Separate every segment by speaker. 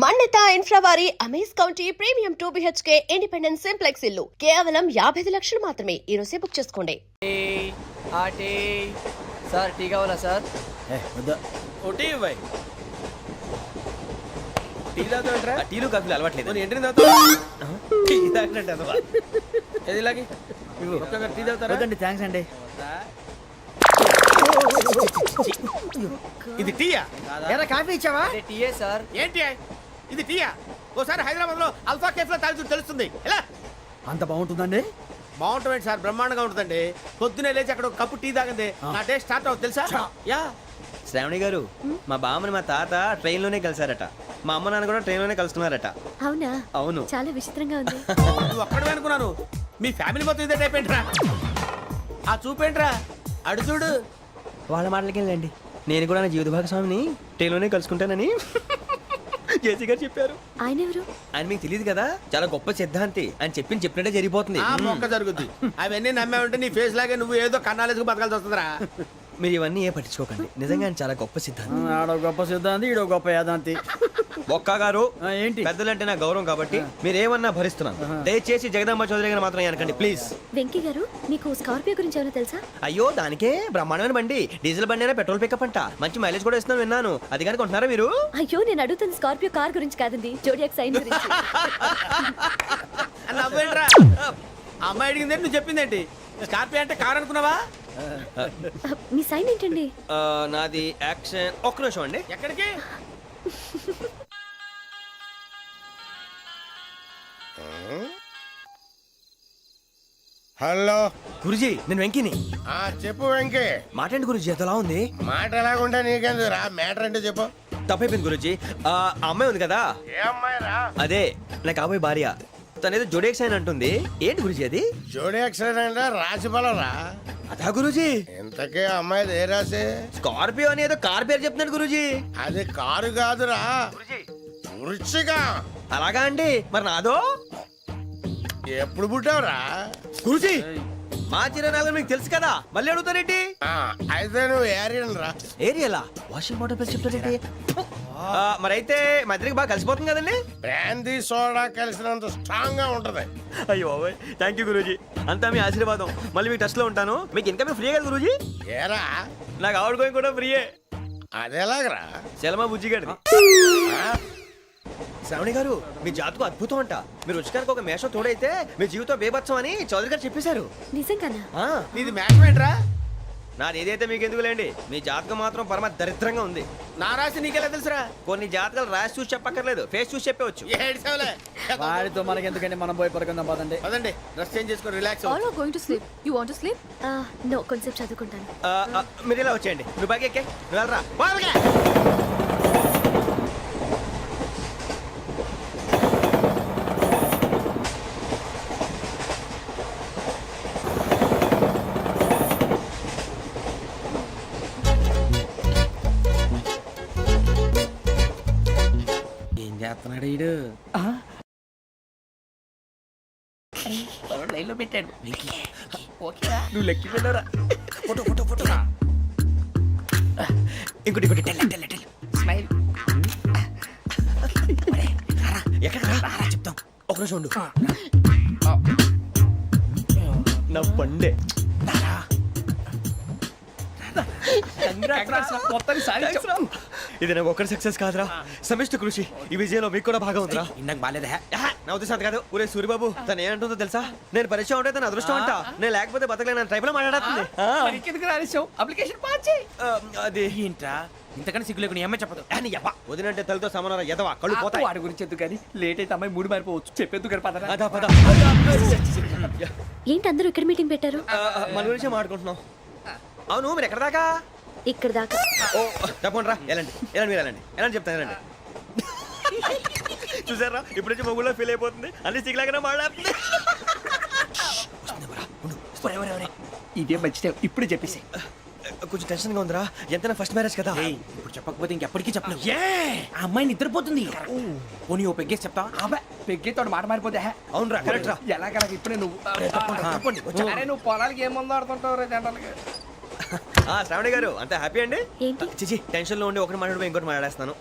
Speaker 1: మన్నిత infra వారి amaze county premium 2 BHK independent simplex ఇల్లు కేవలం 55 లక్షలు మాత్రమే. ఈ రోజే బుక్ చేసుకోండి.
Speaker 2: సార్ టీ కావాలా సార్?
Speaker 3: ఒకటి ఇవ్వాయి. టీ తాగుతాంట్రా?
Speaker 2: టీలు కాఫీలు అలవాట్లేదు.
Speaker 3: ఏంటి తాగుతావు?
Speaker 2: టీ తాగినట్టు అదవా.
Speaker 3: ఏది ఇలాగే ఒక్కొక్క టీ తాగుతారా?
Speaker 2: థ్యాంక్స్ అండి.
Speaker 3: ఇది టీయా?
Speaker 2: కాఫీ ఇచ్చావా? టీయే సార్.
Speaker 3: ఏంటి ఇది టీయా? ఓసారి హైదరాబాద్ లో అల్ఫా కేఫ్ లో తాగుతూ తెలుస్తుంది. ఎలా
Speaker 2: అంత బాగుంటుందండి?
Speaker 3: బాగుంటుంది సార్, బ్రహ్మాండంగా ఉంటుందండి. పొద్దునే లేచి అక్కడ ఒక కప్పు టీ తాగింది నా డే స్టార్ట్ అవుతుంది తెలుసా? యా
Speaker 4: శ్రావణి గారు, మా బామ్మని మా తాత ట్రైన్ లోనే కలిసారట. మా అమ్మ నాన్న కూడా ట్రైన్ లోనే కలుసుకున్నారట.
Speaker 5: అవునా?
Speaker 4: అవును.
Speaker 5: చాలా విచిత్రంగా ఉంది.
Speaker 3: నువ్వు ఒక్కడే అనుకున్నాను, మీ ఫ్యామిలీ మొత్తం ఇదే టైప్ ఏంట్రా? ఆ చూపేంట్రా అడు చూడు.
Speaker 4: వాళ్ళ మాటలకి వెళ్ళండి. నేను కూడా నా జీవిత భాగస్వామిని ట్రైన్ లోనే కలుసుకుంటానని జేసీ గారు చెప్పారు.
Speaker 5: ఆయన ఎవరు?
Speaker 4: ఆయన మీకు తెలియదు కదా, చాలా గొప్ప సిద్ధాంతి అని చెప్పినట్టే జరిగిపోతుంది.
Speaker 3: ఆ మొక్క జరుగుద్ది. అవన్నీ నమ్మే ఉంటే నీ ఫేస్ లాగే నువ్వు ఏదో కన్నాలేసుకు బతకాల్సి వస్తుందిరా.
Speaker 4: మీరు ఇవన్నీ ఏ పట్టించుకోకండి. నిజంగా ఆయన చాలా గొప్ప సిద్ధాంతి.
Speaker 2: ఆడో గొప్ప సిద్ధాంతి, ఈడో గొప్ప యాదాంతి.
Speaker 4: బొక్క గారు,
Speaker 2: ఏంటి?
Speaker 4: పెద్దలంటే నా గౌరవం కాబట్టి మీరు ఏమన్నా భరిస్తున్నాను. దయచేసి జగదాంబ చౌదరి గారు మాత్రం అనకండి ప్లీజ్.
Speaker 5: వెంకీ గారు, మీకు స్కార్పియో గురించి ఏమైనా తెలుసా?
Speaker 4: అయ్యో, దానికే బ్రహ్మాండమైన బండి. డీజిల్ బండి అయినా పెట్రోల్ పికప్ అంట. మంచి మైలేజ్ కూడా ఇస్తున్నాను విన్నాను. అది కానీ కొంటున్నారా మీరు?
Speaker 5: అయ్యో, నేను అడుగుతుంది స్కార్పియో కార్ గురించి కాదండి, జోడియాక్ సైన్ గురించి.
Speaker 3: నవ్వేంట్రా? అమ్మాయి అడిగిందేంటి, నువ్వు చెప్పిందేంటి? స్కార్పియో అంటే కార్ అనుకున్నావా?
Speaker 5: మీ సైన్ ఏంటండి?
Speaker 4: నాది యాక్షన్. ఒక్క నిమిషం అండి.
Speaker 3: ఎక్కడికి?
Speaker 6: హలో
Speaker 4: గురుజీ, నేను వెంకిని.
Speaker 6: చెప్పు వెంకీ.
Speaker 4: మాట్లాడండి గురుజీ, ఎంతలా ఉంది?
Speaker 6: మాట ఎలాగుంటా నీకెందుకు రా, మ్యాటర్ అంటే చెప్పు.
Speaker 4: తప్పైపోయింది గురుజీ. ఆ అమ్మాయి ఉంది కదా,
Speaker 6: ఏ అమ్మాయి రా?
Speaker 4: అదే నా కాబోయే భార్య. తనేదో జోడేక్స్ అని అంటుంది. ఏంటి గురుజీ అది?
Speaker 6: జోడి యాక్సిడెంట్ రాసి బలరా?
Speaker 4: అదా గురుజీ.
Speaker 6: ఇంతకే అమ్మాయిది ఏ రాసి?
Speaker 4: స్కార్పియో అని ఏదో కార్ పేరు చెప్తున్నాడు గురుజీ.
Speaker 6: అది కారు కాదురా, వృచ్చిక.
Speaker 4: అలాగా అండి, మరి నాదో?
Speaker 6: ఎప్పుడు పుట్టావురా?
Speaker 4: గురుజీ, మా చిరనాలు మీకు తెలుసు కదా, మళ్ళీ అడుగుతారేంటి?
Speaker 6: అయితే నువ్వు ఏరియన్ రా.
Speaker 4: ఏరియలా? వాషింగ్ వాటర్ పేరు చెప్తారేంటి? మరైతే మా ఇద్దరికి బాగా కలిసిపోతుంది కదండి.
Speaker 6: బ్రాందీ సోడా కలిసినంత స్ట్రాంగ్ గా ఉంటది.
Speaker 4: అయ్యో థ్యాంక్ యూ గురూజీ, అంతా మీ ఆశీర్వాదం. మళ్ళీ మీకు టచ్ లో ఉంటాను. మీకు ఇన్కమ్ ఫ్రీ కదా గురూజీ?
Speaker 6: ఏరా,
Speaker 4: నాకు ఆవిడ గోయింగ్ కూడా ఫ్రీయే.
Speaker 6: అదేలాగరా?
Speaker 4: చలమా బుజ్జి గారిది. శ్రావణి గారు, మీ జాతకు అద్భుతం అంట. మీరు రుచికారికి ఒక మేషం తోడైతే మీ జీవితం బేబత్సం అని చౌదరి గారు చెప్పేశారు.
Speaker 5: నిజంగానా?
Speaker 3: నీది మ్యాచ్ ఏంట్రా?
Speaker 4: నాది ఏదైతే మీకు ఎందుకులేండి, మీ జాతకం మాత్రం పరమ దరిద్రంగా ఉంది.
Speaker 3: నా రాసి నీకెలా తెలుసురా?
Speaker 4: కొన్ని జాతకాలు రాసి చూసి చెప్పక్కర్లేదు, ఫేస్ చూసి చెప్పవచ్చు.
Speaker 3: ఏడ్చావులే.
Speaker 2: వాడితో మనకి ఎందుకండి, మనం పోయి పడుకుందాం పదండి.
Speaker 3: పదండి, డ్రెస్ చేంజ్ చేసుకొని relax
Speaker 7: All are going to sleep. You want to sleep?
Speaker 5: No, కొంచెం చదువుకుంటాను.
Speaker 4: మీరు ఇలా వచ్చేయండి. నువ్వు బాగా ఎక్కే, నువ్వు వెళ్ళరా. బాగా
Speaker 3: చేస్తున్నాడు ఈడు. లైన్ లో పెట్టాడు. నువ్వు లెక్కి వెళ్ళరా.
Speaker 4: Photo photo photo. ఇంకోటి ఇంకోటి.
Speaker 3: స్మైల్.
Speaker 4: ఎక్కడ చెప్తాం. ఒక నిమిషం ఉండు. నా పండే. ఇది నాకు ఒక్కరి సక్సెస్ కాదురా, సమిష్టి కృషి. ఈ విజయంలో మీకు కూడా భాగం ఉందిరా.
Speaker 3: నాకు బాలేదా?
Speaker 4: నా ఉద్దేశం కాదు. ఊరే సూరిబాబు, తను ఏమంటుందో తెలుసా? నేను పరిచయం ఉంటే తన అదృష్టం అంట. నేను లేకపోతే బతకలేను టైప్ లో మాట్లాడుతుంది.
Speaker 3: అప్లికేషన్ పాస్ చేయి.
Speaker 4: అది
Speaker 3: ఏంట్రా ఇంతకన్నా సిగ్గు లేకుండా ఏమై చెప్పదు.
Speaker 4: వదినంటే తలతో సమానం ఎదవా, కళ్ళు పోతాయి.
Speaker 3: వాడి గురించి ఎందుకు కానీ, లేట్ అయితే అమ్మాయి మూడు మారిపోవచ్చు. చెప్పేందుకు కానీ పద.
Speaker 4: అదా పద.
Speaker 5: ఏంటి అందరూ ఇక్కడ మీటింగ్ పెట్టారు?
Speaker 4: మన గురించి మాట్లాడుకుంటున్నాం. అవును, మీరు ఎక్కడ దాకా?
Speaker 5: ఇక్కడ దాకా.
Speaker 4: ఓ తప్పకుండా రా, వెళ్ళండి వెళ్ళండి, మీరు వెళ్ళండి వెళ్ళండి, చెప్తాను వెళ్ళండి. చూసారా, ఇప్పుడు నుంచి మొగుల్లో ఫీల్ అయిపోతుంది. అన్ని సిగ్లాగానే మాట్లాడుతుంది.
Speaker 3: ఇదే మంచి ఇప్పుడు చెప్పేసి.
Speaker 4: కొంచెం టెన్షన్ గా ఉందిరా, ఎంతైనా ఫస్ట్ మ్యారేజ్ కదా.
Speaker 3: ఇప్పుడు చెప్పకపోతే ఇంకెప్పటికీ చెప్పలేవు. ఆ అమ్మాయి నిద్రపోతుంది. పోనీ ఓ పెగ్గేసి చెప్తావా? అబ్బా, పెగ్గేతో మాట మారిపోతే.
Speaker 4: అవునరా, కరెక్ట్ రా.
Speaker 3: ఎలాగలా ఇప్పుడే నువ్వు.
Speaker 4: తప్పండి.
Speaker 3: నువ్వు పొలాలకి ఏం ముందు ఆడుతుంటావు రే జనరల్గా.
Speaker 4: శ్రావణి గారు అంత హ్యాపీ అండి?
Speaker 5: ఏంటి?
Speaker 4: చిచి టెన్షన్ లో ఉండి ఒకటి మాట్లాడిపోయి ఇంకోటి మాట్లాడేస్తాను.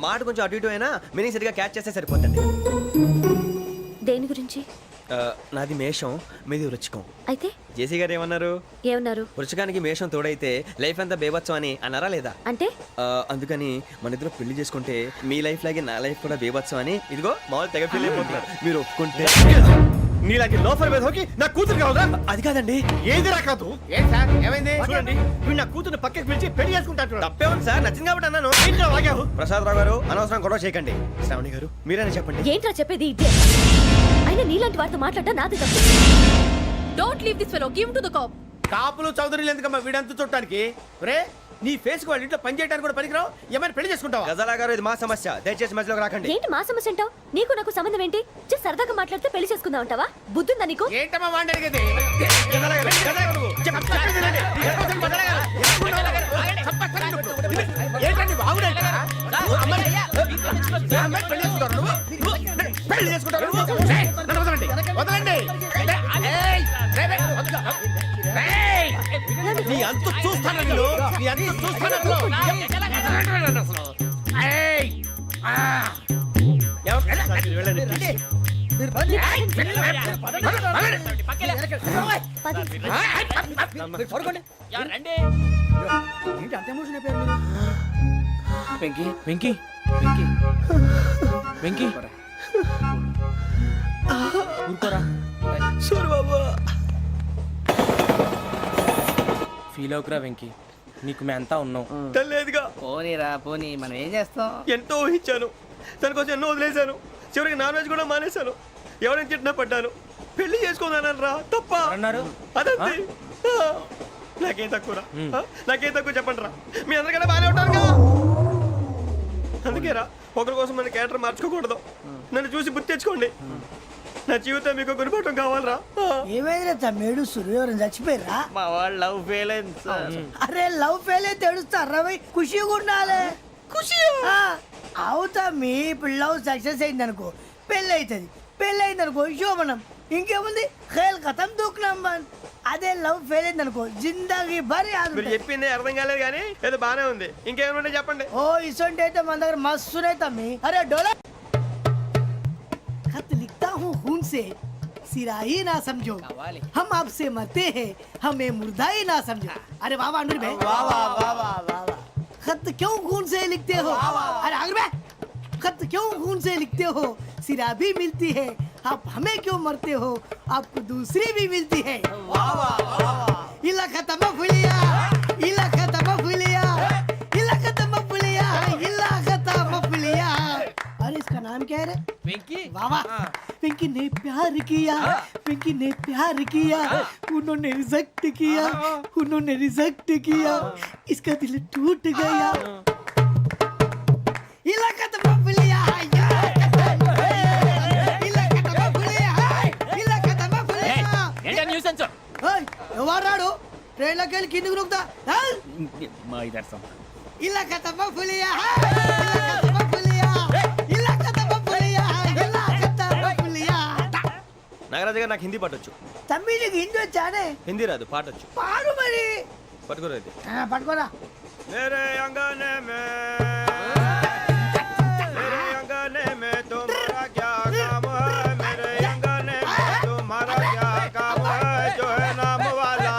Speaker 4: మాట కొంచెం అటు ఇటు అయినా మీనింగ్ సరిగా క్యాచ్ చేస్తే సరిపోతుంది.
Speaker 5: దేని గురించి?
Speaker 4: నాది మేషం, మీది వృచ్చికం.
Speaker 5: అయితే
Speaker 4: జేసీ గారు ఏమన్నారు?
Speaker 5: ఏమన్నారు?
Speaker 4: వృచ్చికానికి మేషం తోడైతే లైఫ్ అంతా బేబత్సం అని అన్నారా లేదా?
Speaker 5: అంటే
Speaker 4: అందుకని మన ఇద్దరు పెళ్లి చేసుకుంటే మీ లైఫ్ లాగే నా లైఫ్ కూడా బేబత్సం అని ఇదిగో మామూలు తెగ పెళ్లి అయిపోతున్నారు. మీరు ఒప్పుకుంటే
Speaker 3: నీలాంటి లోఫర్ మీద హోకి నా కూతురు కావదా?
Speaker 4: అది కాదండి.
Speaker 3: ఏది రాకాదు?
Speaker 6: ఏం సార్ ఏమైంది?
Speaker 3: చూడండి వీడు నా కూతురు పక్కకి పిలిచి పెళ్లి చేసుకుంటాడు.
Speaker 4: తప్పే ఉంది సార్, నచ్చింది కాబట్టి అన్నాను.
Speaker 3: ఏంటో వాగావు?
Speaker 4: ప్రసాద్ రావు గారు అనవసరం గొడవ చేయకండి. శ్రావణి గారు మీరైనా చెప్పండి.
Speaker 5: ఏంట్రా చెప్పేది? ఇదే అయినా నీలాంటి వారితో మాట్లాడటం నాది తప్పు.
Speaker 7: Don't leave this fellow. Give him to the cop.
Speaker 3: కాపులు చౌదరులు ఎందుకమ్మా వీడంతా చూడటానికి? రే నీ ఫేస్ కు వాళ్ళ ఇంట్లో పని చేయడానికి కూడా పనికిరావు. ఏమైనా పెళ్లి చేసుకుంటావా?
Speaker 4: గజాలా గారు ఇది మా సమస్య, దయచేసి మధ్యలోకి రాకండి.
Speaker 5: ఏంటి మా సమస్య అంటావు? నీకు నాకు సంబంధం ఏంటి? జస్ట్ సరదాగా మాట్లాడితే పెళ్లి చేసుకుందాం అంటావా? బుద్ధుందా నీకు?
Speaker 6: ఏంటమ్మా వాడిని అడిగేది?
Speaker 3: గజాలా గారు, గజాలా గారు నువ్వు. చెప్పండి వినండి. గజాలా గారు, ఏంటండి బాగుండేట? పెళ్లి చేసుకుంటారు నువ్వు? పెళ్లి చేసుకుంటారు నువ్వు? ఏయ్, నన్ను వదలండి, వదలండి. ఏయ్, ఏయ్, నీ అంత చూస్తాను నేను, నీ అంత చూస్తాను అసలు. ఏయ్, ఆ.
Speaker 2: ఏంటి అంత ఎమోషన్ అయిపోయారు మీరు?
Speaker 3: వెంకీ వెంకీ వెంకీ వెంకీ ఊరుకోరా.
Speaker 4: సూరి బాబు
Speaker 3: ఫీల్ అవుకురా వెంకీ, నీకు మేమంతా ఉన్నాం.
Speaker 4: తెలియదుగా.
Speaker 2: పోనీరా పోనీ, మనం ఏం చేస్తాం?
Speaker 4: ఎంతో ఊహించాను, దానికోసం ఎన్నో వదిలేశాను. చివరికి నాన్ వెజ్ కూడా మానేశాను. ఎవరైనా తిట్టినా పడ్డాను. పెళ్లి చేసుకుందానని రా తప్ప
Speaker 3: అన్నారు.
Speaker 4: అదంతే. నాకేం తక్కువరా? నాకేం తక్కువ చెప్పండి రా. మీ అందరికన్నా బాగానే ఉంటారు కదా. అందుకే రా, ఒకరి కోసం మన క్యారెక్టర్ మార్చుకోకూడదు. నన్ను చూసి గుర్తు తెచ్చుకోండి. నా జీవితం మీకు గురిపటం కావాలరా.
Speaker 8: ఏమైనా తమ్మేడు సూర్యవరం చచ్చిపోయిరా?
Speaker 2: మా వాళ్ళు లవ్ ఫెయిల్ అయింది సార్.
Speaker 8: అరే లవ్ ఫెయిల్ అయితే ఏడుస్తారా? ఖుషిగా ఉండాలి. ఖుషి అవుతా మీ ఇప్పుడు లవ్ సక్సెస్ అయింది అనుకో పెళ్ళి అవుతుంది. పెళ్ళి అయింది అనుకో శోభనం. ఇంకేముంది ఖేల్ కథం దూకునాం బాన్. అదే లవ్ ఫెయిల్ అయింది అనుకో జిందాగీ భారీ
Speaker 4: మీరు చెప్పింది అర్థం కాలేదు కానీ ఏదో బానే ఉంది. ఇంకేమైనా చెప్పండి.
Speaker 8: ఓ ఇసొంటి అయితే మన దగ్గర మస్తునే తమ్మి. అరే డోలా खत लिखता हूँ खून से सिरा ही ना समझो हम आपसे मरते हैं हमें मुर्दा ही ना समझो. अरे वाह वाह अनुर भाई वाह वाह वाह वाह वाह. खत क्यों खून से लिखते हो? अरे अनुर भाई खत क्यों खून से लिखते हो? सिरा भी मिलती है आप हमें क्यों मरते हो? आपको दूसरी भी मिलती है. वाह वाह वाह. इला खत्म फुलिया इला खत्म फुलिया इला खत्म फुलिया इला खत्म फुलिया. अरे इसका नाम क्या है रे?
Speaker 3: వెంకీ
Speaker 8: वाह पिंकी ने प्यार किया. पिंकी ने प्यार किया. उन्होंने रिजेक्ट किया. उन्होंने रिजेक्ट किया. इसका दिल टूट गया. इलाका तो बबलिया इलाका तो बबलिया इलाका तो बबलिया.
Speaker 3: ఏంటా న్యూసెన్స్?
Speaker 8: ओए ఎవరాడు ట్రైన్ లోకి వెళ్ళి కిందకి నొక్కుతా.
Speaker 3: మా ఇదర్సం
Speaker 8: ఇలాకా तो बबलिया इलाका तो बबलिया इलाका तो बबलिया इलाका तो बबलिया.
Speaker 4: నాగరాజు గారు నాకు హిందీ పాటొచ్చు.
Speaker 8: తమ్మి నీకు హిందీ వచ్చానే?
Speaker 4: హిందీ రాదు, పాటొచ్చు.
Speaker 8: పాడు మరి.
Speaker 4: పట్టుకోలేదు.
Speaker 8: పట్టుకోరా.
Speaker 4: मेरे अंगने में मेरे अंगने में तुम्हारा क्या काम है? मेरे अंगने में तुम्हारा क्या काम है? जो है नाम वाला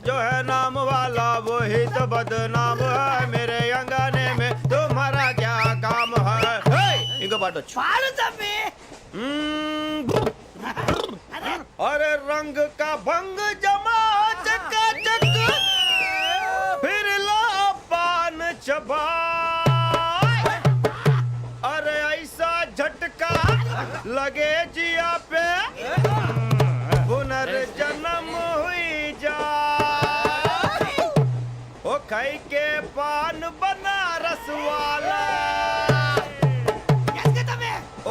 Speaker 4: जो है नाम वाला वही तो बदनाम है. मेरे अंगने में तुम्हारा क्या काम है? इनको पाटो.
Speaker 8: పాడు తమ్మి.
Speaker 4: अरे रंग का भंग जमा चकाचक फिर ला पान चबा. अरे ऐसा झटका लगे जिया पे पुनर्जन्म हुई जा. ओ खाई के पान बनारस वाला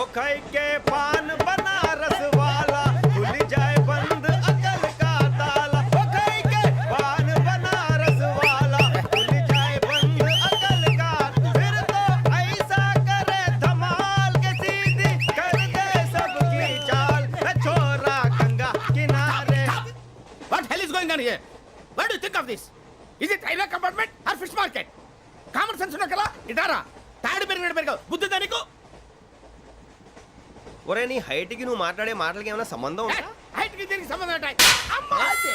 Speaker 4: ओ खाई के पान बनारस वाला खुल जाए बंद अकल का ताला. ओ खाई के पान बनारस वाला खुल जाए बंद अकल का. फिर तो ऐसा करे धमाल के सीधी कर दे सबकी चाल. छोरा गंगा किनारे.
Speaker 3: What hell is going on here? What do you think of
Speaker 6: this? ఇది railway compartment or fish market? Common sense ఉన్నా కదా ఇటారా తాడు పెరిగినట్టు పెరగవు బుద్ధి దానికి.
Speaker 4: ఒరే నీ హైట్ కి నువ్వు మాట్లాడే మాటలకి ఏమైనా సంబంధం ఉందా?
Speaker 6: హైట్ కి దీనికి సంబంధం ఉంటాయి. అమ్మా అదే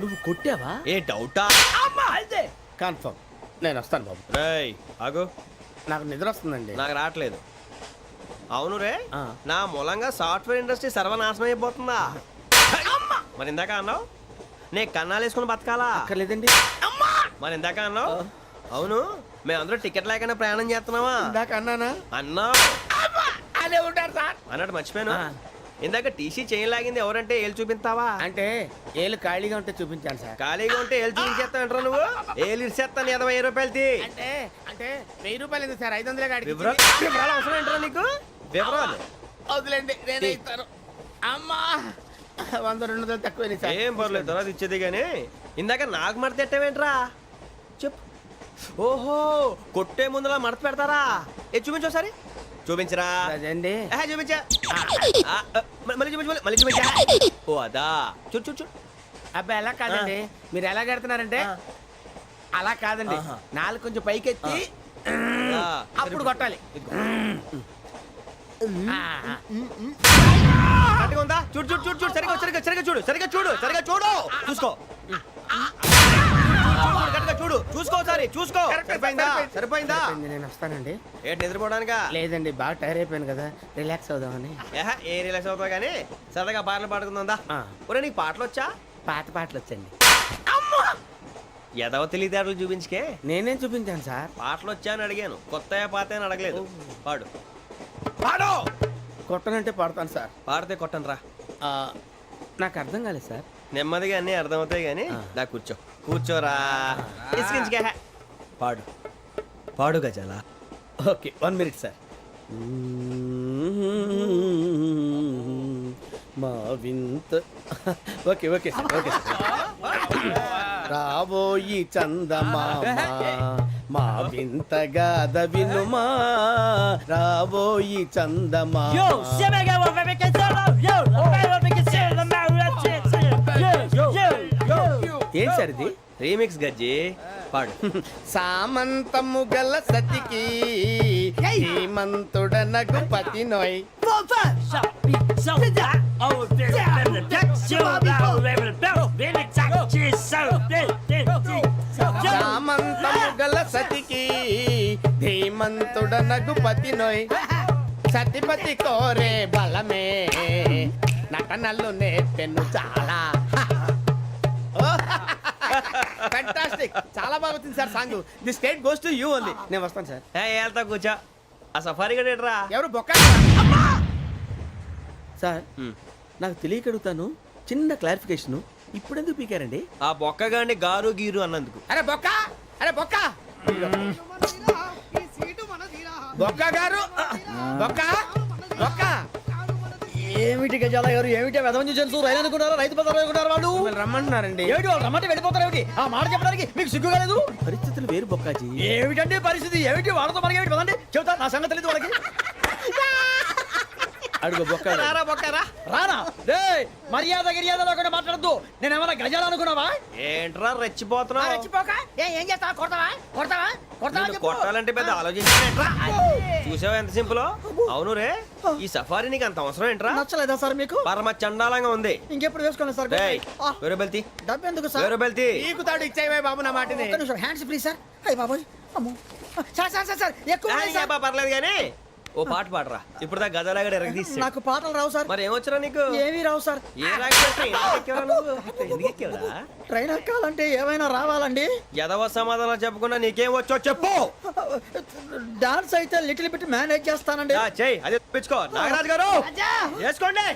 Speaker 3: నువ్వు కొట్టావా?
Speaker 4: ఏ డౌటా?
Speaker 6: అమ్మా అదే కన్ఫర్మ్. నేను వస్తాను బాబు.
Speaker 4: రేయ్ ఆగు,
Speaker 6: నాకు నిద్ర వస్తుందండి.
Speaker 4: నాకు రావట్లేదు. అవును రే,
Speaker 3: ఆ.
Speaker 4: నా మూలంగా సాఫ్ట్వేర్ ఇండస్ట్రీ సర్వనాశనం అయిపోతుందా? మరి ఇందాక అన్నావు నే కన్నాలు వేసుకుని బతకాలా?
Speaker 3: అక్కర్లేదండి.
Speaker 4: మరి ఇందాక అన్నావు అవును మేమందరూ టికెట్ లేకుండా ప్రయాణం చేస్తున్నావా?
Speaker 6: ఇందాక అన్నానా?
Speaker 4: అన్నావు.
Speaker 6: అదే ఉంటారు సార్.
Speaker 4: అన్నట్టు మర్చిపోయాను.
Speaker 3: ఆ.
Speaker 4: ఇందాక టీసీ చేయి లాగింది ఎవరంటే ఏళ్ళు చూపిస్తావా?
Speaker 6: అంటే ఏళ్ళు ఖాళీగా ఉంటే చూపించాను సార్.
Speaker 4: ఖాళీగా ఉంటే ఏళ్ళు చూపించేస్తానంటారా నువ్వు? ఏళ్ళు ఇచ్చేస్తాను 20 రూపాయలది.
Speaker 6: అంటే అంటే 1000 రూపాయలు ఎందుకు సార్? 500 కాడికి
Speaker 4: వివరాలు అవసరం ఏంటరా నీకు? వివరాలు
Speaker 6: వదిలేండి, నేనే ఇస్తాను. అమ్మా 100 200 తక్కువ సార్.
Speaker 4: ఏం పర్లేదు, తర్వాత ఇచ్చేది కానీ ఇందాక నాకు మడత పెట్టావేంట్రా? చెప్పు. ఓహో, కొట్టే ముందులా మడత పెడతారా? ఏ చూపించు ఒకసారి. చూపించరా?
Speaker 6: అదండి.
Speaker 4: చూపించా. మళ్ళీ చూపించు, మళ్ళీ చూపించా. ఓ అదా, చూడు చూడు చూడు.
Speaker 6: అబ్బాయి ఎలా కాదండి, మీరు ఎలా కడుతున్నారంటే అలా కాదండి.
Speaker 4: ఆహా.
Speaker 6: నాలుగు కొంచెం పైకెత్తి
Speaker 4: ఆ,
Speaker 6: అప్పుడు కొట్టాలి.
Speaker 4: కరెక్ట్గా ఉందా? చూడు చూడు చూడు చూడు, సరిగా సరిగా సరిగా చూడు, సరిగా చూడు, సరిగా చూడు, చూసుకో. కరెక్ట్గా చూడు, చూసుకో ఒకసారి, చూసుకో. సరిపోయిందా? సరిపోయిందా?
Speaker 6: నేను వస్తానండి.
Speaker 4: ఏంటి నిద్రపోవడానికా?
Speaker 6: లేదండి, బాగా టైర్ అయిపోయాను కదా, రిలాక్స్ అవుదామని.
Speaker 4: ఏ రిలాక్స్ అవుతావు కానీ సరదాగా పాటలు పాడుకుందా?
Speaker 6: ఆ.
Speaker 4: ఒరే నీకు పాటలు వచ్చా?
Speaker 6: పాత పాటలు వచ్చండి.
Speaker 4: ఎదవ తెలివితేటలు చూపించుకే.
Speaker 6: నేనేం చూపించాను సార్?
Speaker 4: పాటలు వచ్చా అని అడిగాను, కొత్త పాత అని అడగలేదు. పాడు పాడు.
Speaker 6: కొట్టనంటే పడతాను సార్.
Speaker 4: పాడితే కొట్టను రా.
Speaker 6: నాకు అర్థం కాలేదు సార్.
Speaker 4: నెమ్మదిగా అన్నీ అర్థమవుతాయి కానీ దా కూర్చో. కూర్చోరా. ఇసుకించుకే. పాడు పాడు గజాల.
Speaker 6: Okay 1 minute sir. మా వింత. Okay okay sir, okay sir. రాబోయి చందమామ మా వింత గాథ వినుమా, రాబోయి చందమామ. ఏం సార్ ఇది?
Speaker 4: రీమిక్స్ గజ్జి. పాడు.
Speaker 6: సామంతము గల సతికి హేమంతుడనగు పతి నోయ్. సామంతము గల సతికి ధీమంతుడనగు పతి నోయ్. సతిపతి కోరే బలమే నటనలు నేర్పెను చాలా. ఫ్యాంటాస్టిక్, చాలా బాగా వచ్చింది sir song. The state goes to you only. నేను వస్తాను సార్.
Speaker 4: వెళ్తా కూర్చో. ఆ సఫారీ గడేట్రా.
Speaker 6: ఎవరు బొక్క సార్? నాకు తెలియక అడుగుతాను, చిన్న క్లారిఫికేషన్. ఇప్పుడు ఎందుకు పీకారండి?
Speaker 4: ఆ బొక్కగాండి గారు గీరు అన్నందుకు.
Speaker 6: అరే బొక్క, అరే బొక్క, బొక్క గారు, బొక్క బొక్క.
Speaker 8: ఏమిటి గజాల గారు, ఏమిటి వెదవం చూసాను రైలు అనుకున్నారా, రైతు బజార్ అనుకున్నారు వాళ్ళు?
Speaker 6: మిమ్మల్ని రమ్మంటున్నారండి.
Speaker 8: ఏమిటి వాళ్ళు రమ్మంటే వెళ్ళిపోతారు ఏమిటి? ఆ మాట చెప్పడానికి మీకు సిగ్గు కాలేదు?
Speaker 6: పరిస్థితులు వేరు బొక్కాజీ.
Speaker 8: ఏమిటండి పరిస్థితి? ఏమిటి వాళ్ళతో మనకి ఏమిటి పదండి చెబుతా, నా సంగతి తెలియదు వాళ్ళకి.
Speaker 6: అడుగు బొక్క.
Speaker 4: రారా బొక్కరా.
Speaker 8: రానా రే, మర్యాద గిర్యాద లేకుండా మాట్లాడద్దు. నేను ఏమన్నా గజాలు అనుకున్నావా?
Speaker 4: ఏంట్రా రెచ్చిపోతున్నావు?
Speaker 8: రెచ్చిపోక ఏం చేస్తావా? కొడతావా కొడతావా కొడతావా
Speaker 4: నిన్ను
Speaker 8: చెప్పు.
Speaker 4: కొట్టాలంటే పెద్ద ఆలోచించానేంట్రా. చూసావా ఎంత సింపుల్? అవును రే, ఈ సఫారీ నీకు అంత అవసరం ఏంట్రా?
Speaker 8: నచ్చలేదా సార్ మీకు?
Speaker 4: పరమ చండాలంగా ఉంది.
Speaker 8: ఇంకెప్పుడు వేసుకోండి సార్.
Speaker 4: డేయ్, వేరే బెల్తి,
Speaker 8: డబ్బు ఎందుకు సార్?
Speaker 4: వేరే బెల్తి.
Speaker 6: నీకు తాడు ఇచ్చాయి బాబు నా మాటని.
Speaker 8: ఒక్క నిమిషం, హ్యాండ్స్ ప్లీజ్ సార్. అయ్య బాబోయ్, అమ్మో. సార్ సార్ సార్ సార్ ఎక్కువ ఉన్నాయి సార్.
Speaker 4: పర్లేదు కానీ ఓ పాట పాడరా. ఇప్పుడు దా గదలాగడ ఎరగదీసి.
Speaker 8: నాకు పాటలు రావు సార్.
Speaker 4: మరి ఏమొచ్చరా నీకు?
Speaker 8: ఏమీ రావు సార్.
Speaker 4: ఏ రాకపోతే ఎందుకు ఎక్కేవరా నువ్వు? ఎందుకు ఎక్కేవరా?
Speaker 8: ట్రైన్ ఎక్కాలంటే ఏమైనా రావాలండి.
Speaker 4: ఎదవ సమాధానం చెప్పకుండా నీకేం వచ్చో చెప్పు.
Speaker 8: డాన్స్ అయితే లిటిల్ బిట్ మేనేజ్ చేస్తానండి.
Speaker 4: చెయ్యి, అదే తెప్పించుకో. నాగరాజు గారు చేసుకోండి.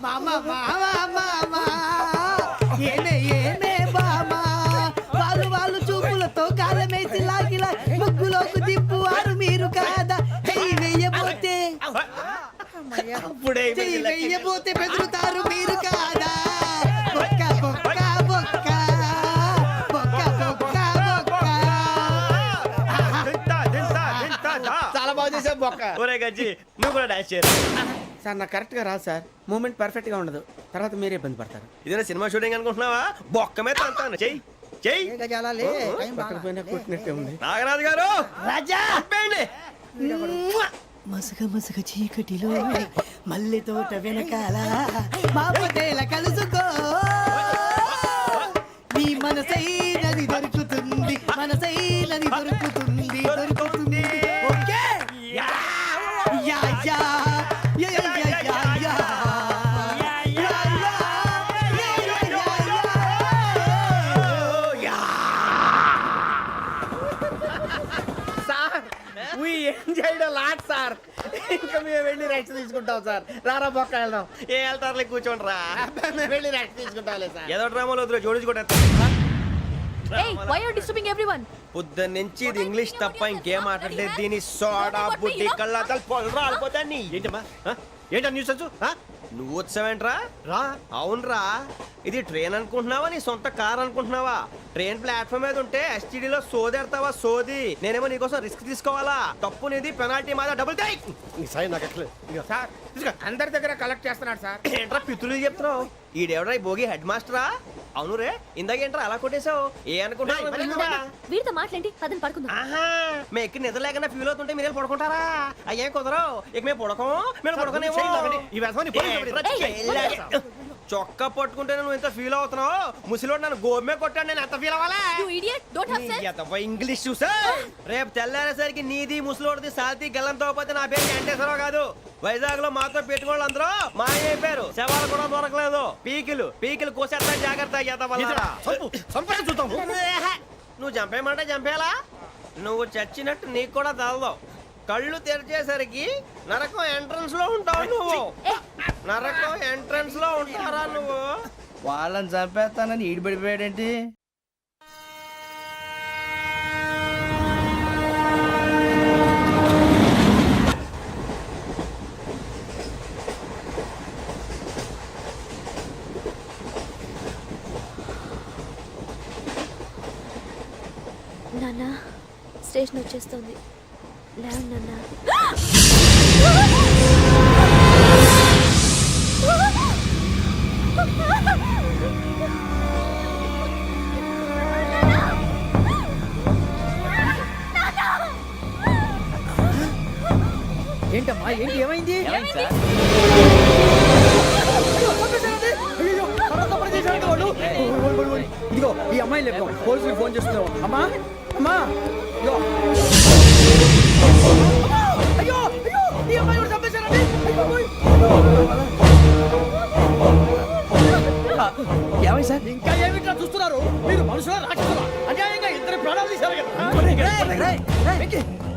Speaker 8: మామా మామా మామా ఏనే ఏనే మామా, వాళ్ళు చూపులతో కాలమేసి లాగిలా ముగ్గులోకి దిప్పువారు మీరు కాదా? చెయ్యి వెయ్యబోతే
Speaker 4: అప్పుడే
Speaker 8: చెయ్యి వెయ్యబోతే బెదురుతారు మీరు కాదా? బొక్క బొక్క బొక్క బొక్క బొక్క బొక్క.
Speaker 6: చాలా బాగా చేసావు బొక్క.
Speaker 4: ఒరే గజ్జి, నువ్వు కూడా డాన్స్ చేయరు.
Speaker 6: సార్ నాకు కరెక్ట్ గా రాదు సార్. మూమెంట్ పర్ఫెక్ట్ గా ఉండదు, తర్వాత మీరే ఇబ్బంది పడతారు.
Speaker 4: ఇదేనా సినిమా షూటింగ్ అనుకుంటున్నావా? బొక్క మీద అంటాను చెయ్యి. చెయ్యి నాగరాజు గారు
Speaker 8: రాజా
Speaker 4: చంపేయండి.
Speaker 8: మసక మసక చీకటిలో మల్లె తోట వెనకాల మాపతేల కలుసుకో నీ మనసైనది దొరుకుతుంది మనసైనది దొరుకుతుంది దొరుకుతుంది okay yeah yeah yeah yeah yeah yeah yeah
Speaker 3: sir we enjoyed a lot sir. ఇంకా మేము వెళ్ళి రెస్ట్ తీసుకుంటాం సార్. రారా బొక్క వెళ్దాం.
Speaker 4: ఏ వెళ్తారులే కూర్చోండి రా.
Speaker 3: మేము వెళ్ళి రెస్ట్ తీసుకుంటాంలే సార్.
Speaker 4: ఏదో డ్రామాలో వద్దులే జోడించుకుంటా.
Speaker 7: Hey, why are you disturbing everyone?
Speaker 4: పొద్దున్న నుంచి ఇది ఇంగ్లీష్ తప్ప ఇంకేం మాట్లాడలేదు. దీని సోడా బుద్ధి కళ్ళ పొలు రాలిపోతా నీ ఏంటమ్మా ఏంటా న్యూస్ వచ్చు నువ్వు వచ్చావేంట్రా రా. అవునరా ఇది ట్రైన్ అనుకుంటున్నావా నీ సొంత కార్ అనుకుంటున్నావా? ట్రైన్ ప్లాట్ఫామ్ మీద ఉంటే ఎస్టీడీలో సోదేడతావా సోది. నేనేమో నీకోసం రిస్క్ తీసుకోవాలా? తప్పు నీది, పెనాల్టీ మాదా, డబుల్ టై.
Speaker 6: సార్ అందరి దగ్గర కలెక్ట్ చేస్తున్నాడు సార్.
Speaker 4: ఏంట్రా పితులు చెప్తున్నావు? ఈడెవడ్రా ఈ భోగి హెడ్ మాస్టరా? అవును రే ఇందాకేంట్రా అలా కొట్టేశావు? ఏ అనుకుంటున్నావు?
Speaker 5: వీరితో మాట్లాడి పదని పడుకుందాం.
Speaker 4: ఆహా మేము ఎక్కడ నిద్ర లేకుండా ఫీల్ అవుతుంటే మీరు పడుకుంటారా? అయ్యేం కుదరవు. ఇక మేము పడకం మేము పడకనేమో. చొక్కా పట్టుకుంటే నువ్వు ఎంత ఫీల్ అవుతున్నావు? ముసలివాడు నన్ను గోమే కొట్టాడు, నేను ఎంత ఫీల్ అవ్వాలా?
Speaker 7: You idiot! Don't have sense.
Speaker 4: English చూసా రేపు తెల్లారేసరికి నీది ముసలివాడిది సాతి గల్లంతో పోతే నా పేరు వెంకటేశ్వరరావు కాదు. వైజాగ్ లో మాతో పెట్టుకోళ్ళు అందరూ మాయైపోయారు. శవాలు కూడా దొరకలేదు. పీకిలు కోసేస్తా జాగ్రత్త. నువ్వు చంపేయమంటే చంపేలా? నువ్వు చచ్చినట్టు నీకు కూడా తగదు. కళ్ళు తెరిచేసరికి నరకం ఎంట్రన్స్ లో ఉంటావు నువ్వు. నరకం ఎంట్రన్స్ లో ఉంటారా నువ్వు?
Speaker 2: వాళ్ళని చంపేస్తానని ఈడిపడిపోయాడేంటి?
Speaker 5: నాన్న స్టేషన్ వచ్చేస్తుంది. లేవు నాన్న.
Speaker 2: ఏంటమ్మా ఏంటి ఏమైంది? ఇదిగో ఈ అమ్మాయి లేదు పోలీసులు ఫోన్ చేస్తున్నావు. అమ్మా అమ్మా ఇదిగో. అయ్యో అయ్యో ఈ అమ్మాయి కూడా చంపేశారండి. ఏమై సార్ ఇంకా ఏమిట్లా చూస్తున్నారు? మీరు మనుషుల రాక్షసులా? అన్యాయంగా ఇద్దరు ప్రాణాలు తీశారు కదా.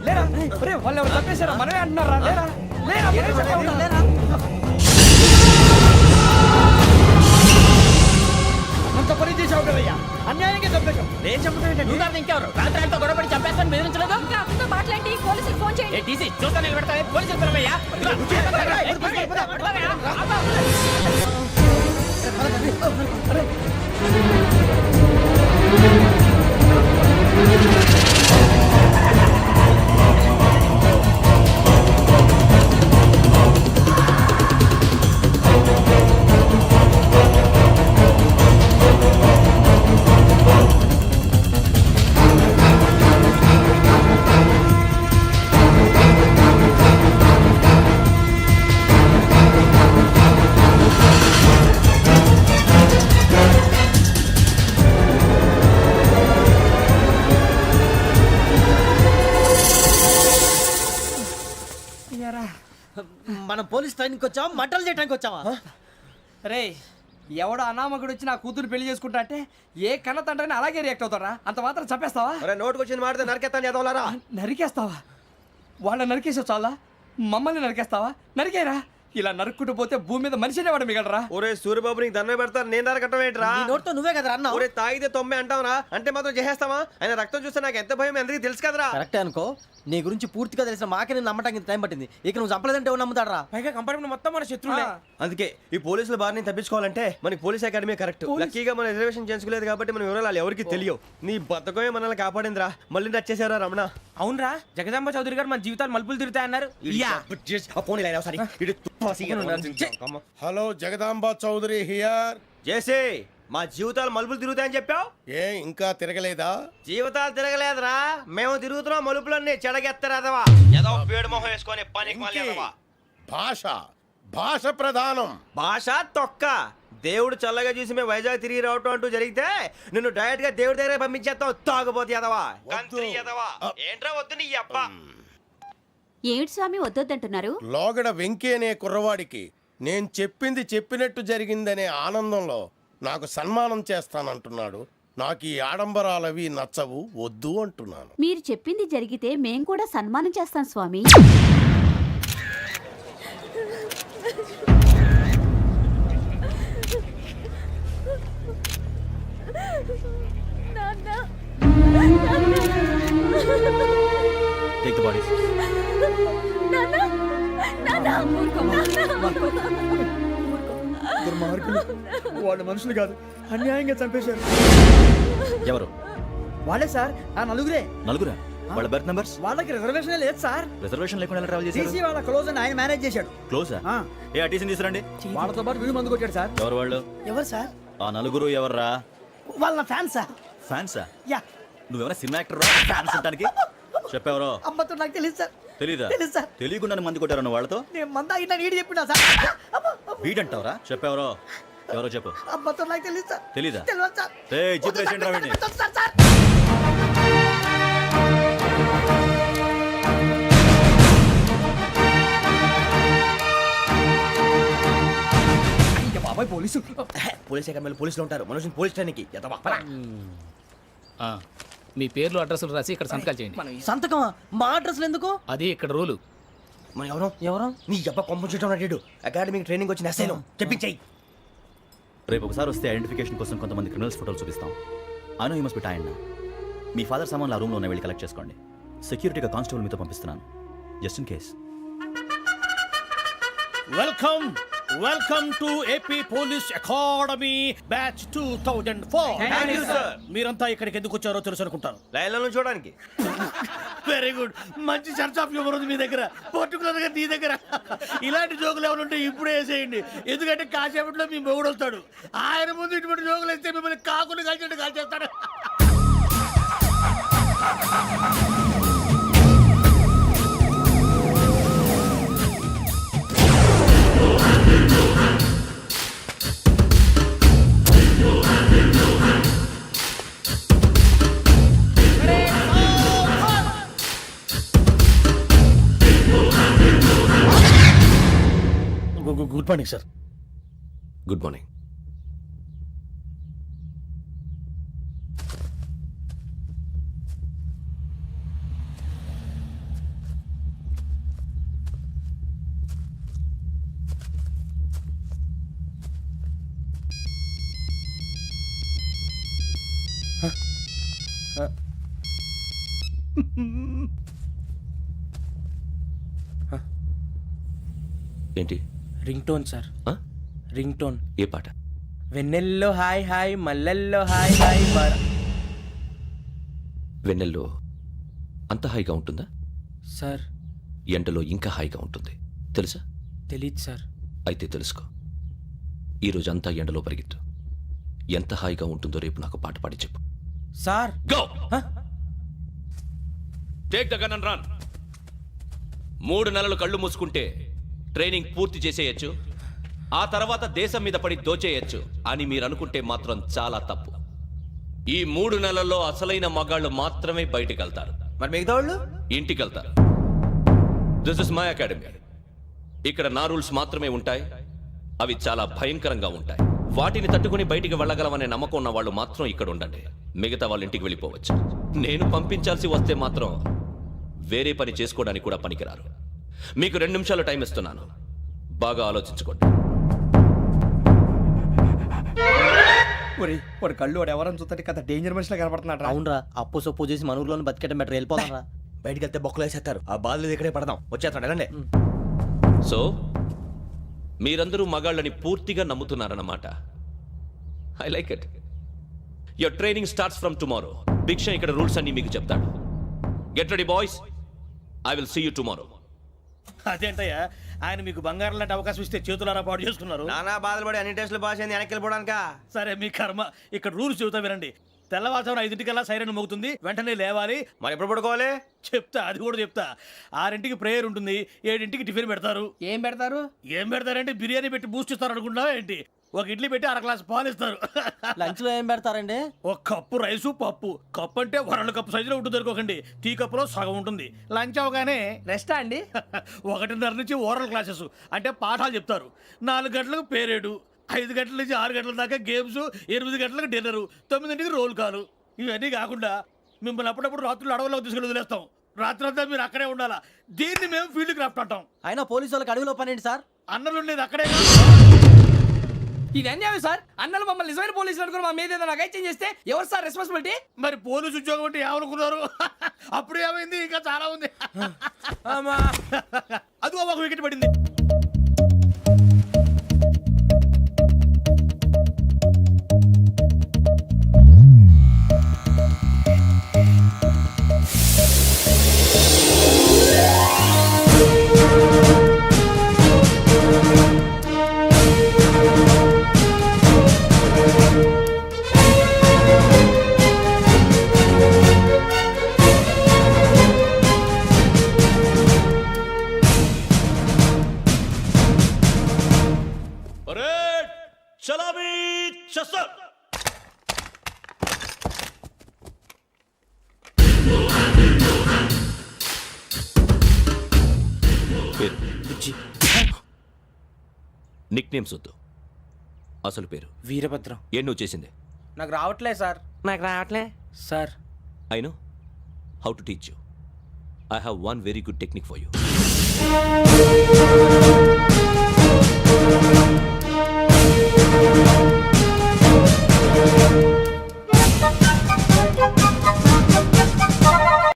Speaker 2: లేరా వాళ్ళు ఎవరు చంపేశారా? మనమే అంటున్నారా? లేరా లేరా అంత పని చేసావు కదయ్యా. అన్యాయంగా చంపేశావు.
Speaker 3: నేను చెప్పడం నువ్వు ఇంకెవరు? రాత్రి గొడవపడి చంపేస్తాను బెదిరించలేదు.
Speaker 7: ఇంకా అతనితో మాట్లాడి పోలీసులకు ఫోన్ చేయండి.
Speaker 3: టీసీ చూస్తాను పెడతాను. పోలీసులు పిలవయ్యా.
Speaker 2: మనం పోలీస్ ట్రైనింగ్ వచ్చావా మంటలు చేయడానికి వచ్చావా?
Speaker 3: రే ఎవడో అనామకుడు వచ్చి నా కూతురు పెళ్లి చేసుకుంటా అంటే ఏ కన్న తండ్రిని అలాగే రియాక్ట్ అవుతారా? అంత మాత్రం చంపేస్తావా?
Speaker 4: నోటుకు వచ్చింది మాడితే నరికెత్తాను చదవాలరా.
Speaker 3: నరికేస్తావా? వాళ్ళ నరికేసావు చాలా, మమ్మల్ని నరికేస్తావా? నరికేరా. ఇలా నరుక్కుంటూ పోతే భూమి మీద మనిషినే వాడు మిగలరా.
Speaker 4: ఒరే సూర్యబాబు నీకు దండం పెడతాను, నేను నరకటం ఏంట్రా?
Speaker 2: నీ నోటితో నువ్వే కదా అన్నావు.
Speaker 4: ఒరే తాగితే తొమ్మే అంటావురా? అంటే మాత్రం చేసేస్తావా? ఆయన రక్తం చూస్తే నాకు ఎంత భయం అందరికీ తెలుసు కదరా.
Speaker 2: కరెక్టే అనుకో. నీ గురించి పూర్తిగా తెలిసిన మాకే నేను నమ్మటానికి ఇంత టైం పట్టింది. ఇక నువ్వు చంపలేదంటే ఎవరు నమ్ముతాడరా?
Speaker 3: పైగా కంపార్ట్మెంట్ మొత్తం మన శత్రువులే.
Speaker 4: అందుకే ఈ పోలీసుల బారిని తప్పించుకోవాలంటే మనకి పోలీస్ అకాడమీ కరెక్ట్. లక్కీగా మన రిజర్వేషన్ చేసుకోలేదు కాబట్టి మన వివరాలు ఎవరికి తెలియవు. నీ బతకమే మనల్ని కాపాడిందిరా. మళ్ళీ నచ్చేసారా రమణ?
Speaker 3: అవునరా జగదాంబ చౌదరి గారు మన జీవితాలు మలుపులు తిరుగుతాయన్నారు.
Speaker 6: Hello Jagadamba Chowdary here.
Speaker 4: జేసే మా జీవితాలు మలుపులు తిరుగుతాయని చెప్పావు.
Speaker 6: ఏ ఇంకా తిరగలేదా?
Speaker 4: జీవితాలు తిరగలేదురా, మేము తిరుగుతున్నాం మలుపులన్నీ. చెడగెత్తరాదవా ఏదో పేడు మొహం వేసుకొని పనికి మాలేదవా.
Speaker 6: భాష భాష ప్రధానం.
Speaker 4: భాష తొక్క. దేవుడు చల్లగా చూసి మేము వైజాగ్ తిరిగి రావటం అంటూ జరిగితే నిన్ను డైరెక్ట్ గా దేవుడి దగ్గర పంపించేస్తాం. తాగబోతు ఎదవా, కంత్రి ఎదవా. ఏంట్రా వద్దు నీ అబ్బా.
Speaker 5: ఏమిటి స్వామి వద్దొద్దంటున్నారు?
Speaker 6: లోగడ వెంకీ అనే కుర్రవాడికి నేను చెప్పింది చెప్పినట్టు జరిగిందనే ఆనందంలో నాకు సన్మానం చేస్తానంటున్నాడు. నాకు ఈ ఆడంబరాలవి నచ్చవు, వద్దు అంటున్నాను.
Speaker 5: మీరు చెప్పింది జరిగితే మేం కూడా సన్మానం చేస్తాం స్వామి.
Speaker 9: Take the bodies.
Speaker 2: దుర్మార్గులు, వాళ్ళు మనుషులు కాదు, అన్యాయంగా చంపేశారు.
Speaker 9: ఎవరు?
Speaker 2: వాళ్ళే సార్, ఆ నలుగురే.
Speaker 9: నలుగురా? వాళ్ళ బర్త్ నంబర్స్?
Speaker 2: వాళ్ళకి రిజర్వేషన్ లేదు సార్.
Speaker 9: రిజర్వేషన్ లేకుండా ఎలా ట్రావెల్
Speaker 2: టీసీ
Speaker 9: చేశారు?
Speaker 2: వాళ్ళ క్లోజ్ అని ఆయన మేనేజ్ చేశాడు.
Speaker 9: క్లోజా?
Speaker 2: ఆ.
Speaker 9: ఏ అటీసీని తీసుకురండి.
Speaker 2: వాళ్ళతో పాటు వీడు మందు కొట్టాడు సార్.
Speaker 9: ఎవరు వాళ్ళు?
Speaker 8: ఎవరు సార్?
Speaker 9: ఆ నలుగురు ఎవర్రా?
Speaker 8: వాళ్ళ ఫ్యాన్స్ సార్.
Speaker 9: ఫ్యాన్సా?
Speaker 8: యా.
Speaker 9: నువ్వెవరా సినిమా యాక్టర్ ఫ్యాన్స్ అంటానికి? చెప్పెవరో?
Speaker 8: అమ్మతో నాకు తెలియదు సార్.
Speaker 9: తెలీదా?
Speaker 8: తెలీదు సార్.
Speaker 9: తెలియకుండా మంది కొట్టారన్న వాళ్ళతో
Speaker 8: నేను మంద అయినా నీడి చెప్పినా సార్.
Speaker 9: వీడంటావరా? చెప్పెవరో? ఎవరో చెప్పు.
Speaker 8: అమ్మతో నాకు తెలియదు సార్.
Speaker 9: తెలీదా?
Speaker 8: తెలియదు సార్.
Speaker 9: ఏయ్, జీప్ రేసేయండి రా వీడిని.
Speaker 8: వద్దు సార్, సార్.
Speaker 2: బాబాయ్ పోలీసు.
Speaker 4: పోలీస్ అకాడమీలో పోలీసులు ఉంటారు. మనుషులు పోలీస్ ట్రైనింగ్కి ఎదవా.
Speaker 10: మీ పేర్లు అడ్రస్లు రాసి ఇక్కడ సంతకాలు చేయండి.
Speaker 2: సంతకమా? మా అడ్రస్లు ఎందుకు?
Speaker 10: అది ఇక్కడ రూలు.
Speaker 4: మన ఎవరు నీ అబ్బ పంపించడం అడిగాడు. అకాడమిక్ ట్రైనింగ్ వచ్చిన అసైలం చెప్పించాయి.
Speaker 9: రేపు ఒకసారి వస్తే ఐడెంటిఫికేషన్ కోసం కొంతమంది క్రిమినల్స్ ఫోటోలు చూపిస్తాం. I know you must be tired now. Me father సామాన్లు ఆ రూమ్లో ఉన్న వెళ్ళి కలెక్ట్ చేసుకోండి. సెక్యూరిటీగా కానిస్టేబుల్ మీతో పంపిస్తున్నాను, just in case.
Speaker 10: Welcome to AP police academy batch 2004. మీరంతా ఇక్కడికి ఎందుకు వచ్చారో తెలుసు అనుకుంటాను.
Speaker 4: లైన్లను చూడడానికి.
Speaker 10: వెరీ గుడ్, మంచి సెన్స్ ఆఫ్ హ్యూమర్ ఉంది మీ దగ్గర, పర్టికులర్ గా నీ దగ్గర. ఇలాంటి జోకులు ఏమైనా ఉంటే ఇప్పుడే వేసేయండి, ఎందుకంటే కాసేపట్లో మీ మొగుడు వస్తాడు. ఆయన ముందు ఇటువంటి జోకులు వేస్తే మిమ్మల్ని కాకుని కాల్చేట్టు కాల్చేస్తాడు. Good morning sir.
Speaker 4: Good morning. ఏంటి?
Speaker 2: Ring tone sir. Ring tone.
Speaker 4: ఏ పాట?
Speaker 2: వెన్నెల్లో హాయ్ హాయ్, మల్లెల్లో హాయ్ హాయ్.
Speaker 4: వెన్నెల్లో అంత హాయిగా ఉంటుందా
Speaker 2: సార్?
Speaker 4: ఎండలో ఇంకా హాయిగా ఉంటుంది తెలుసా?
Speaker 2: తెలీదు సార్.
Speaker 4: అయితే తెలుసుకో. ఈరోజు అంతా ఎండలో పరిగెత్తు. ఎంత హాయిగా ఉంటుందో రేపు నాకు పాట పాడి చెప్పు.
Speaker 2: Sir
Speaker 4: go. Take the gun and run. 3 నెలలు కళ్ళు మూసుకుంటే ట్రైనింగ్ పూర్తి చేసేయచ్చు, ఆ తర్వాత దేశం మీద పడి దోచేయచ్చు అని మీరు అనుకుంటే మాత్రం చాలా తప్పు. ఈ 3 నెలల్లో అసలైన మగాళ్ళు మాత్రమే బయటికి వెళ్తారు.
Speaker 2: మరి మిగతా వాళ్ళు
Speaker 4: ఇంటికి వెళ్తారు. This is my academy. ఇక్కడ నా రూల్స్ మాత్రమే ఉంటాయి. అవి చాలా భయంకరంగా ఉంటాయి. వాటిని తట్టుకుని బయటికి వెళ్ళగలమనే నమ్మకం ఉన్న వాళ్ళు మాత్రం ఇక్కడ ఉండండి. మిగతా వాళ్ళ ఇంటికి వెళ్ళిపోవచ్చు. నేను పంపించాల్సి వస్తే మాత్రం వేరే పని చేసుకోవడానికి కూడా పనికిరారు. మీకు 2 నిమిషాలు టైం ఇస్తున్నాను, బాగా ఆలోచించుకోండి.
Speaker 2: వాడు కళ్ళు వాడు ఎవరైనా చూస్తే కదా డేంజర్ మనిషిలో కనపడుతున్నాడు.
Speaker 3: అవునరా, అప్పు సొప్పు చేసి మన ఊర్లో బతికేట బెటర్ వెళ్ళిపోతారా.
Speaker 4: బయటికి వెళ్తే బొక్కలు వేసేస్తారు. ఆ బాధలు ఇక్కడే పడదాం. వచ్చేస్తాడు వెళ్ళండి. సో మీరందరూ మగాళ్ళని పూర్తిగా నమ్ముతున్నారన్నమాట. I like it. Your training starts from tomorrow. భిక్ష ఇక్కడ రూల్స్ అన్ని మీకు చెప్తాడు. Get ready boys, I will see you tomorrow.
Speaker 10: అదేంటయ్యా ఆయన మీకు బంగారం లాంటి అవకాశం ఇస్తే చేతులారా పాటు చేసుకున్నారు.
Speaker 4: నానా బాధలు పడి అన్ని టెస్టులు పాస్ అయింది వెనక్కి వెళ్ళిపోవడానికా?
Speaker 10: సరే మీ కర్మ. ఇక్కడ రూల్స్ చెబుతా వినండి. తెల్లవారుజామున 5:00కల్లా సైరన్ మోగుతుంది, వెంటనే లేవాలి.
Speaker 4: మరి ఎప్పుడు పడుకోవాలి?
Speaker 10: చెప్తా, అది కూడా చెప్తా. 6ంటికి ప్రేయర్ ఉంటుంది, 7ంటికి టిఫిన్ పెడతారు.
Speaker 3: ఏం పెడతారు?
Speaker 10: ఏం పెడతారంటే బిర్యానీ పెట్టి బూస్ట్ ఇస్తారు అనుకుంటున్నావా ఏంటి? ఒక ఇడ్లీ పెట్టి 1/2 గ్లాస్ పాలు ఇస్తారు.
Speaker 3: లంచ్ లో ఏం పెడతారండి?
Speaker 10: ఒక కప్పు రైసు పప్పు. కప్పు అంటే 1/2 కప్పు సైజులో ఉంటుంది అనుకోకండి. టీ కప్పులో సగం ఉంటుంది. లంచ్ అవగానే
Speaker 3: రెస్టా అండి?
Speaker 10: 1:30 నుంచి ఓరల్ క్లాసెస్ అంటే పాఠాలు చెప్తారు. 4 గంటలకు పేరేడు, 5 గంటల నుంచి 6 గంటల దాకా గేమ్స్, 8 గంటలకు డిన్నరు, 9ంటికి రోల్ కాలు. ఇవన్నీ కాకుండా మిమ్మల్ని అప్పుడప్పుడు రాత్రులు అడవుల్లో తీసుకెళ్ళి వదిలేస్తాం. రాత్రి అంతా మీరు అక్కడే ఉండాలా. దీన్ని మేము ఫీల్డ్ క్రాఫ్ట్ అంటాం.
Speaker 3: అయినా పోలీసు వాళ్ళకి అడవిలో పని ఏంటి సార్?
Speaker 10: అన్నలు ఉండేది అక్కడే.
Speaker 2: ఇది అన్యాయం సార్. అన్నలు మమ్మల్ని నిజమైన పోలీసులు అనుకుని మా మీద ఏదైనా అగైత్యం చేస్తే ఎవరు సార్ రెస్పాన్సిబిలిటీ?
Speaker 10: మరి పోలీసు ఉద్యోగం అంటే ఏమనుకున్నారు? అప్పుడు ఏమైంది? ఇంకా చాలా ఉంది. అదిగో ఒక వికెట్ పడింది.
Speaker 11: నిక్ నేమ్స్ వద్దు, అసలు పేరు.
Speaker 3: వీరభద్రం.
Speaker 11: ఏం నువ్వు చేసింది?
Speaker 3: నాకు రావట్లే సార్. నాకు రావట్లే sir.
Speaker 11: I know how to teach you. I have one very good technique for you.